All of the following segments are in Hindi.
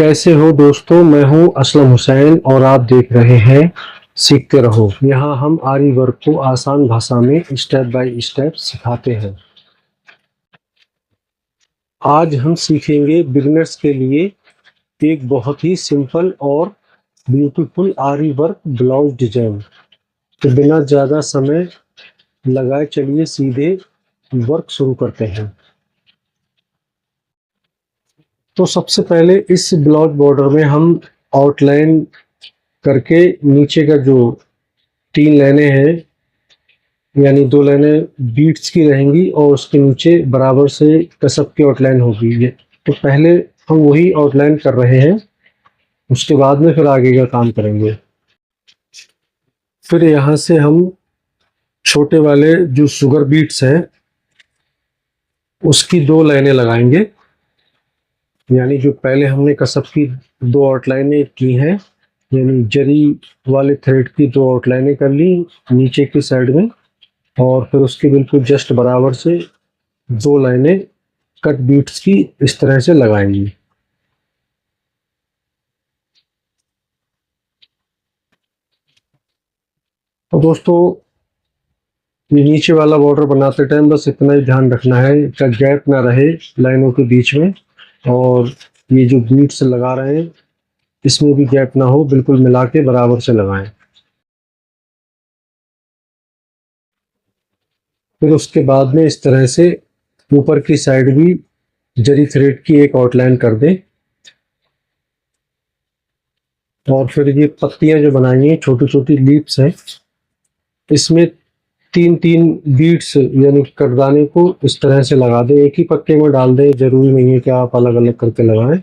कैसे हो दोस्तों। मैं हूं असलम हुसैन और आप देख रहे हैं सीखते रहो। यहाँ हम आरी वर्क को आसान भाषा में स्टेप बाय स्टेप सिखाते हैं। आज हम सीखेंगे बिगिनर्स के लिए एक बहुत ही सिंपल और ब्यूटीफुल आरी वर्क ब्लाउज डिजाइन। तो बिना ज़्यादा समय लगाए चलिए सीधे वर्क शुरू करते हैं। तो सबसे पहले इस ब्लाउज बॉर्डर में हम आउटलाइन करके नीचे का जो 3 लाइनें हैं, यानी 2 लाइनें बीट्स की रहेंगी और उसके नीचे बराबर से कसब की आउटलाइन होगी। ये तो पहले हम वही आउटलाइन कर रहे हैं, उसके बाद में फिर आगे का काम करेंगे। फिर यहाँ से हम छोटे वाले जो शुगर बीट्स हैं उसकी 2 लाइनें लगाएंगे, यानी जो पहले हमने कसब की 2 आउटलाइनें की हैं, यानी जरी वाले थ्रेड की 2 आउटलाइनें कर ली नीचे की साइड में, और फिर उसके बिल्कुल जस्ट बराबर से 2 लाइनें कट बीट्स की इस तरह से लगाएंगी। तो दोस्तों, ये नीचे वाला बॉर्डर बनाते टाइम बस इतना ही ध्यान रखना है कि गैप ना रहे लाइनों के बीच में, और ये जो बीट्स लगा रहे हैं इसमें भी गैप ना हो, बिल्कुल मिला के बराबर से लगाएं। फिर उसके बाद में इस तरह से ऊपर की साइड भी जरी थ्रेड की एक आउटलाइन कर दें, और फिर ये पत्तियां जो बनाई हैं छोटी छोटी लीव्स हैं, इसमें 3-3 बीट्स यानी करदाने को इस तरह से लगा दें। एक ही पत्ते में डाल दें, जरूरी नहीं है कि आप अलग अलग करके लगाएं।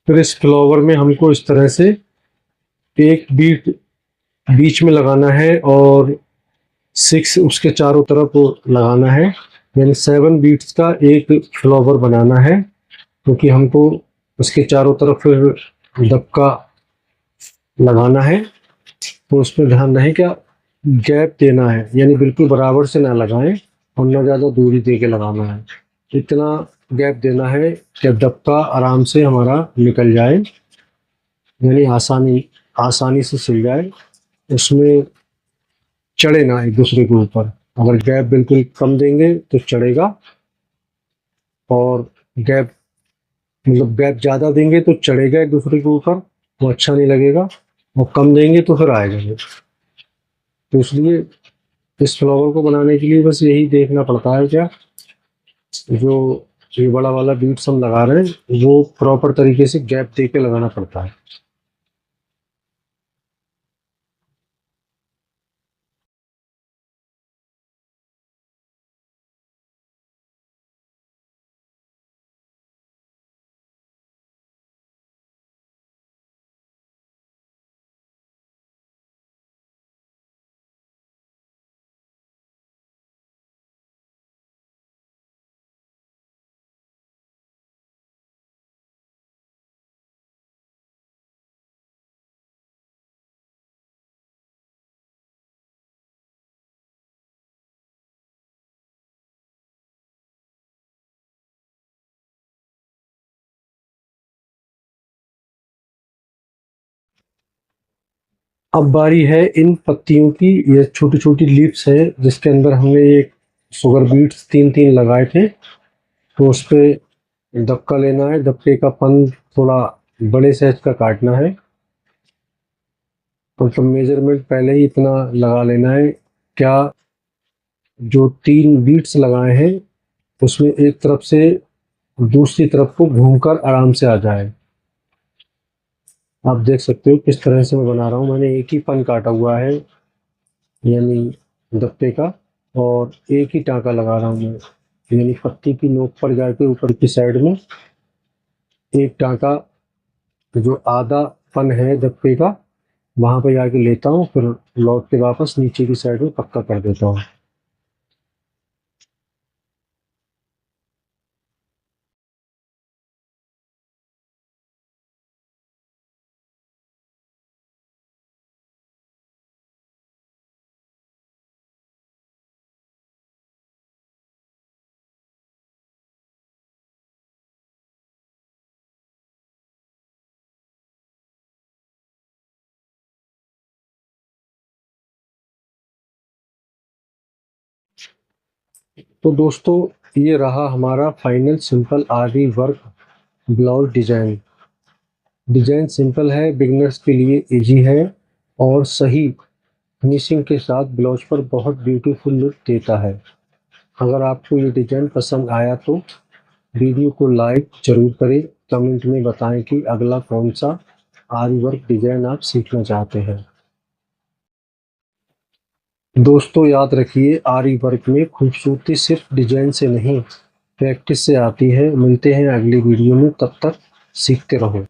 फिर इस फ्लावर में हमको इस तरह से एक बीट बीच में लगाना है और 6 उसके चारों तरफ लगाना है, यानी 7 बीट्स का एक फ्लावर बनाना है, क्योंकि हमको उसके चारों तरफ फिर दबका लगाना है। तो उसमें ध्यान रहे क्या गैप देना है, यानी बिल्कुल बराबर से ना लगाएं और ना ज़्यादा दूरी दे के लगाना है। इतना गैप देना है कि दबका आराम से हमारा निकल जाए, यानी आसानी आसानी से सिल जाए, उसमें चढ़े ना एक दूसरे के ऊपर। अगर गैप बिल्कुल कम देंगे तो चढ़ेगा, और गैप मतलब गैप ज़्यादा देंगे तो चढ़ेगा एक दूसरे के ऊपर, वो अच्छा नहीं लगेगा, और कम देंगे तो फिर आएगा नहीं। तो इसलिए इस फ्लावर को बनाने के लिए बस यही देखना पड़ता है क्या, जो ये बड़ा वाला बीट्स हम लगा रहे हैं वो प्रॉपर तरीके से गैप दे के लगाना पड़ता है। अब बारी है इन पत्तियों की। ये छोटी छोटी लीव्स है जिसके अंदर हमने ये शुगर बीट्स 3-3 लगाए थे, तो उस पे दबका लेना है। दबके का फन थोड़ा बड़े साइज का काटना है, मतलब मेजरमेंट पहले ही इतना लगा लेना है क्या, जो 3 बीट्स लगाए हैं उसमें एक तरफ से दूसरी तरफ को घूमकर आराम से आ जाए। आप देख सकते हो किस तरह से मैं बना रहा हूँ। मैंने एक ही फन काटा हुआ है, यानी दबके का, और एक ही टाँका लगा रहा हूँ मैं, यानी पत्ती की नोक पर जाके ऊपर की साइड में एक टाँका जो आधा फन है दब्बे का वहाँ पे जाके लेता हूँ, फिर लौट के वापस नीचे की साइड में पक्का कर देता हूँ। तो दोस्तों ये रहा हमारा फाइनल सिंपल आरी work blouse design. Design simple है, बिगिनर्स के लिए इजी है और सही फिनिशिंग के साथ ब्लाउज पर बहुत ब्यूटीफुल लुक देता है। अगर आपको ये डिजाइन पसंद आया तो वीडियो को लाइक जरूर करें, कमेंट में बताएं कि अगला कौन सा आरी वर्क डिजाइन आप सीखना चाहते हैं। दोस्तों याद रखिए, आरी वर्क में खूबसूरती सिर्फ डिजाइन से नहीं, प्रैक्टिस से आती है। मिलते हैं अगली वीडियो में, तब तक सीखते रहो।